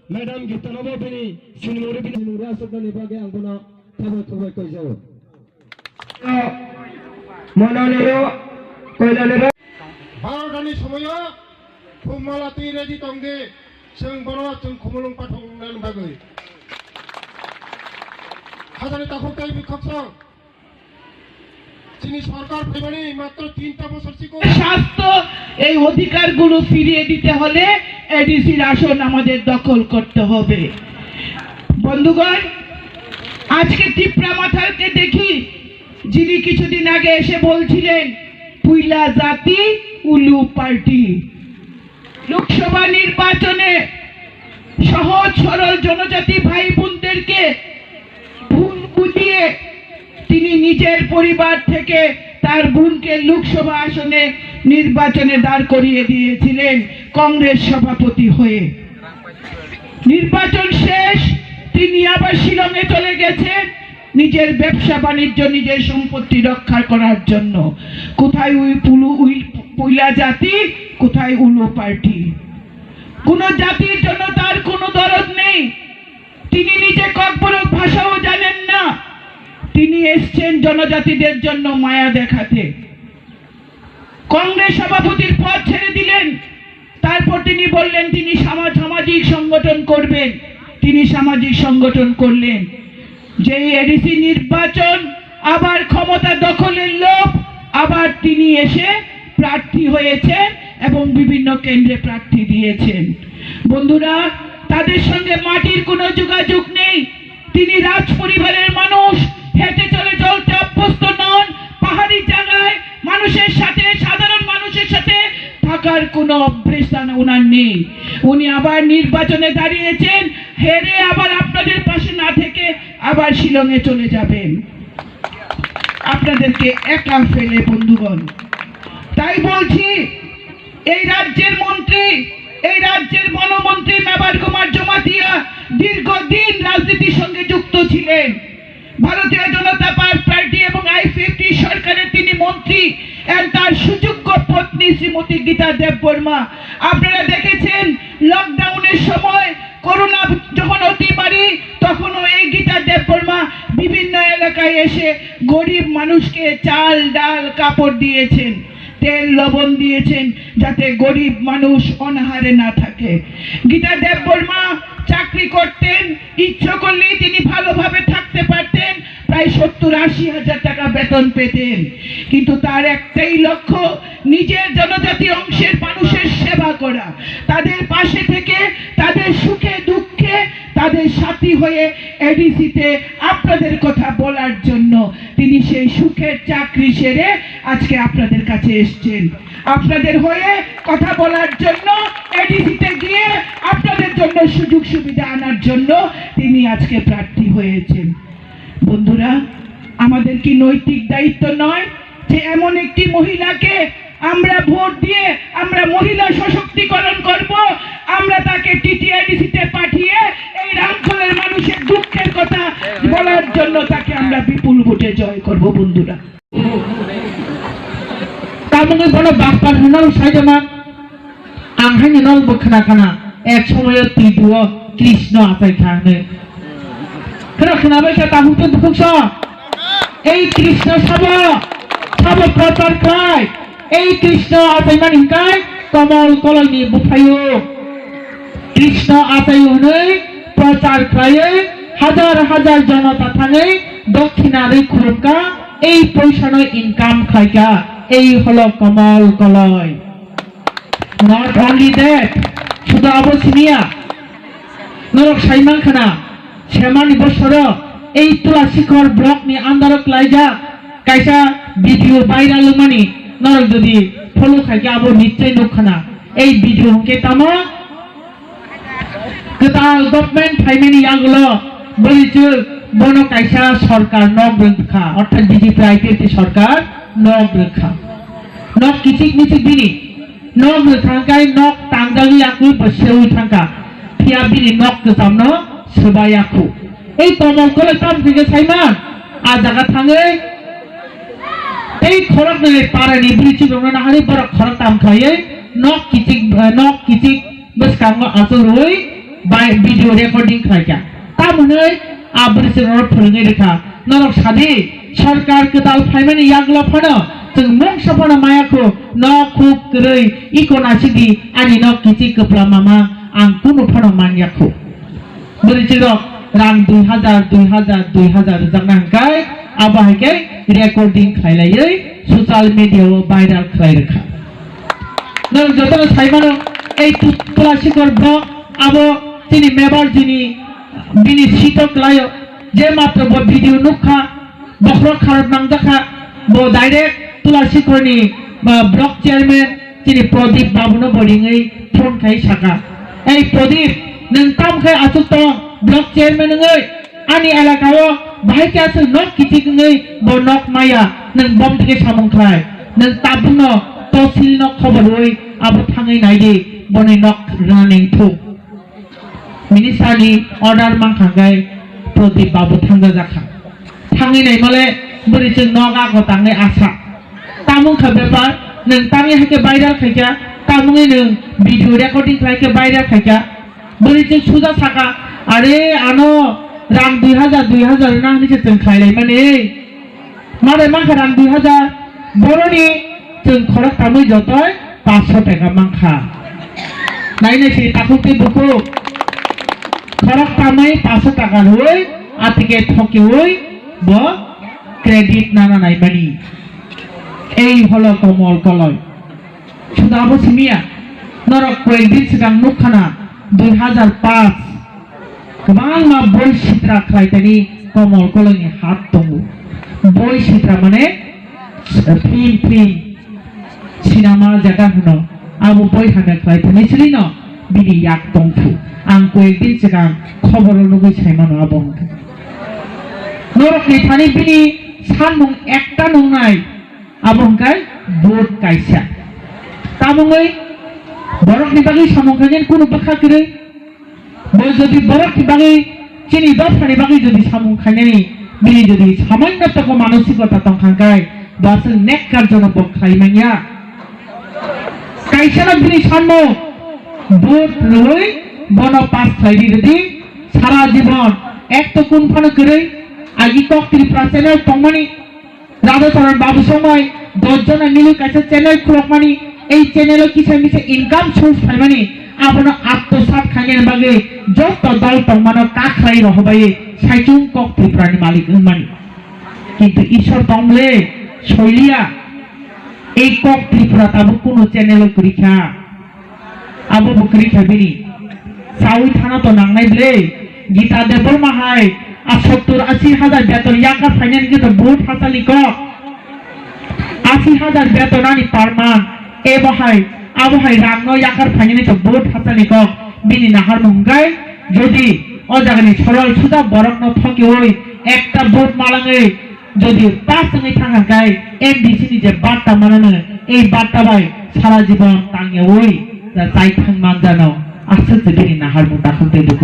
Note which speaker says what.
Speaker 1: Madam kita nama bini, sini murid bini murah sudah ni bagi angguna thaba koi jauh. Mana leo, koi leo.
Speaker 2: Barodani semuanya, kumalati ready tongge, seng bawa seng kumulung patong dan bagai. Hadani takut kali bikapsang. Sini सरकार पेमानी मात्र 3টা বছর ছিল
Speaker 3: স্বাস্থ্য এই অধিকারগুলো ফিরিয়ে দিতে হলে এডিসির আসন আমাদের দখল করতে হবে। বন্ধুগণ, আজকে টিপরা মাথাকে দেখি, যিনি কিছুদিন আগে এসে বলছিলেন পুইলা জাতি উলু পার্টি। লোকসভা নির্বাচনে সহজ সরল জনজাতি ভাই বোনদেরকে ভুল বুঝিয়ে তিনি নিজের পরিবার থেকে তার বোনকে লোকসভা আসনে নির্বাচনে দাঁড় করিয়ে দিয়েছিলেন কংগ্রেস সভাপতি হয়ে। নির্বাচন শেষ, তিনি আবার শিলংয়ে চলে গেছেন নিজের ব্যবসা বাণিজ্য, নিজের সম্পত্তি রক্ষা করার জন্য। কোথায় পুইলা জাতি, কোথায় উলু পার্টি? কোন জাতির জন্য তার কোনো দরদ নেই। তিনি নিজে ককবরক ভাষাও জানেন না। তিনি এসেছেন জনজাতিদের জন্য মায়া দেখাতে। কংগ্রেস সভাপতির পদ ছেড়ে দিলেন, তারপর তিনি বললেন তিনি সামাজিক সংগঠন করবেন। তিনি সামাজিক সংগঠন করলেন। যে এডিসি নির্বাচন, আবার ক্ষমতা দখলের লোভ, আবার তিনি এসে প্রার্থী হয়েছেন এবং বিভিন্ন কেন্দ্রে প্রার্থী দিয়েছেন। বন্ধুরা, তাদের সঙ্গে মাটির কোনো যোগাযোগ নেই। তিনি রাজ পরিবারের মানুষ, হেঁটে চলে চলতে অভ্যস্ত নন। পাহাড়ি জায়গায় মানুষের সাথে, সাধারণ মানুষের সাথে থাকার কোনো অভ্যেস ওনার নেই। উনি আবার নির্বাচনে দাঁড়িয়েছেন, হেরে আবার আপনাদের পাশে না থেকে আবার শিলংয়ে চলে যাবেন আপনাদেরকে একা ফেলে। বন্ধুগণ, তাই বলছি, এই রাজ্যের মন্ত্রী, এই রাজ্যের বনমন্ত্রী মেবার কুমার জমাতিয়া দীর্ঘদিন রাজনীতির সঙ্গে যুক্ত ছিলেন। ভারতীয় জনতা পার্টি এবং I-50 সরকারের তিনি মন্ত্রী। তার সুযোগ্য পত্নী শ্রীমতী গীতা দেববর্মা। আপনারা দেখেছেন লকডাউনের সময়, করোনা যখন অতিমারি, তখনও এই গীতা দেববর্মা বিভিন্ন এলাকায় এসে গরিব মানুষকে চাল, ডাল, কাপড় দিয়েছেন, তেল, লবণ দিয়েছেন, যাতে গরিব মানুষ অনাহারে না থাকে। গীতা দেববর্মা চাকরি করতেন, ইচ্ছা করলেই তিনি ভালোভাবে থাকতে পারতেন, প্রায় 70-80 হাজার টাকা বেতন পেতেন। কিন্তু তার একটাই লক্ষ্য, নিজের জনজাতি অংশের মানুষের সেবা করা, তাদের পাশে থেকে তাদের সুখে দুঃখে তাদের সাথী হয়ে এডিসিতে আপনাদের কথা বলার জন্য তিনি সেই সুখের চাকরি সেরে আজকে আপনাদের কাছে এসেছেন। আপনাদের হয়ে কথা বলার জন্য, এডিসিতে গিয়ে আপনাদের জন্য সুযোগ সুবিধা আনার জন্য তিনি আজকে প্রার্থী হয়েছেন। বন্ধুরা, আমাদের কি নৈতিক দায়িত্ব নয় যে এমন একটি মহিলাকে আমরা ভোট দিয়ে আমরা মহিলা সশক্তিকরণ করব, আমরা তাকে টিটিআইডিসিতে পাঠিয়ে এই রামফলের মানুষের দুঃখের কথা বলার জন্য তাকে আমরা বিপুল ভোটে জয় করব। বন্ধুরা, তার মধ্যে বড় বাপ্পার সাইডমা आं हायनो नंबो खोनाखाना एक समय तुइदुव कृष्ण आसाय खानो खोनाबाय था ताहुते दुखुस এই কৃষ্ণ সব প্রচার খায় এই কৃষ্ণ আসাই মানিকায় কমল কলনি বুফাইও কৃষ্ণ আসাই হনে প্রচার খায় হাজার হাজার জনতা থানে দক্ষিণারে খুরকা এই পয়সানো ইনকাম খাইকা এই হলো কমল কলয় নট অনলি দ্যাট শুধু অবসিনিয়া নরক সাইমান খানা সেমানি বছর এই তুলাসিখর ব্লক নি আন্দারক লাইজা কাইসা ভিডিও ভাইরাল মানি নরক যদি ফলো খাইকে আবো নিশ্চয় নখানা এই ভিডিও হকে তামা কেতাল গভর্নমেন্ট ফাইমেনি ইয়াগুলো বলিছে বন কাইসা সরকার নক রক্ষা অর্থাৎ বিজেপি আইপিএফ সরকার নক রক্ষা নক কিচিক মিচিক বিনি নক রক্ষাকাই নক টাঙ্গাগি আকু বসেউ থাকা ফিয়া বিনি নক কেসামনো সবাই আকু এই কমল কলে তাম থেকে সাইমান আ জায়গা থাঙে এই খরক নে পারানি ব্রিচি রংনা নাহারি বড় খরক তাম খায়ে নক কিচিক বস কাঙ্গ আসল রই বাই ভিডিও রেকর্ডিং খাইকা তামনে আ ব্রিচি রং ফলঙে রেখা নরক সাদি সরকার কেতাল ফাইমানি ইয়াগলা ফানো जों मुं सफाना मायाखौ न खुब गरै इकोना सिदि आनि न किचि कपला मामा आं कुनु फानो मानियाखौ बोरिचिरक रां 2000 जानांगाय आबाहायके रेकर्डिं खायलायै ससियेल मिडियायाव भाइराल खालायरखा नों जतन साइमानो এই তুলাসিকর ব্ল আবো তিনি মেবার যিনি বিনি শীতক লায় যে মাত্র ভিডিও নুখা বখর খারাপ নাংজাখা বো ডাইরেক্ট তুলাসিকরনি ব্লক চেয়ারম্যান তিনি প্রদীপ বাবুনো বডিংयै ফোন খাই সাকা এই প্রদীপ नों तामखाय आसुत ब्लक चेयरमैन नोङै आंनि एलाकायाव बाहायके आसो नक किचिङै ब नक माया नों बम থেকে सामंखाय नों ताबुनो तहसिल नक खबरयै आबो थाङै नायदि बनि नक रानिं थु मिनिस्टारनि अर्डार मांखांगाय प्रदीप बाबु थांगा जाखा थाङै नाय माले बोरै जों नक आगो ताङै आसा तामुखा बेपार नों ताङै हायके भाइराल खायका तामुङै नों भिडिअ रेकर्डिं खायके भाइराल खायका बोरिचे सुजा साका अरे आनो रां 2000 ना निचे जों खायलाय माने मारे माखा रां 2000 बरनि जों खरक तामै जतय 500 टाका माखा नायनाय सि ताकुते बुकु खरक तामै 500 टाका होय आतिके ठके होय ब क्रेडिट नाना नाय मानि এই হলো কমল কলয় শুধু অবসিমিয়া নরক কয়েকদিন সিগাং নুখানা 2005 गोबां मा बय सित्रा खालायतानि कमल कलयनि हात दङ बय सित्रा माने फिल्म सिनेमा जागा होनो आबो बय हाने खालायतानि सिलिनो बिनि याक दंफु आं कয়েকদিন सिगां खबर लुगै साइमानो आबो नरकनि थानि बिनि सानमुं एकटा नंनाय आबोंखाय बोट कायसा तामुङै बरकनि बागै सामंखायन कुनु बाखा करे बय जदि बरकनि बागै चिनि दफानि बागै जदि सामंखायनि बिनि जदि सामान्यतक मानसिकता तंखांखाय बासो नेककार जन बखायमानिया कायसाना बिनि सानमो बोट लय बन पास खायदि जदि सारा जीवन एक तो कोन फानो करे आगि कक्ति प्राचेनल तंमानि राधाचरण बाबू समय 10 जना मिले कायसा चैनल खुलकमानि এই চ্যানেলে কিছু মিছে ইনকাম সোর্স ফাইমানি আপনা আত্মসাৎ খাইনের বাগে যত দল তমানো কাখাই রহবাই সাইচুং কক ত্রিপুরানি মালিক মানি কিন্তু ঈশ্বর তমলে শৈলিয়া এই কক ত্রিপুরা তাবো কোনো চ্যানেল করিখা আবো বকরি খাবিনি সাউই থানা তো নাংনাই বলে গীতা দেবর মাহাই 70-80 হাজার বেতন ইয়াকা ফাইনাল কিন্তু বহুত হাসালি কক 80,000 বেতনানি পার মান ए बहाय आबहाय रांनो याकार फाइनानि तो बोट हासानि क बिनि नाहार मुंगाय जदि अ जागानि सरल सुदा बरकनो थके होय एकटा बोट मालाङै जदि पासङै थांगाय एमडीसी नि जे बार्ता माननो এই বার্তা বাই সারা জীবন তাঙ্গে ওই যাই থাং মান জানো আস্তে আস্তে বিনি নাহার মুটা খুলতে দুঃখ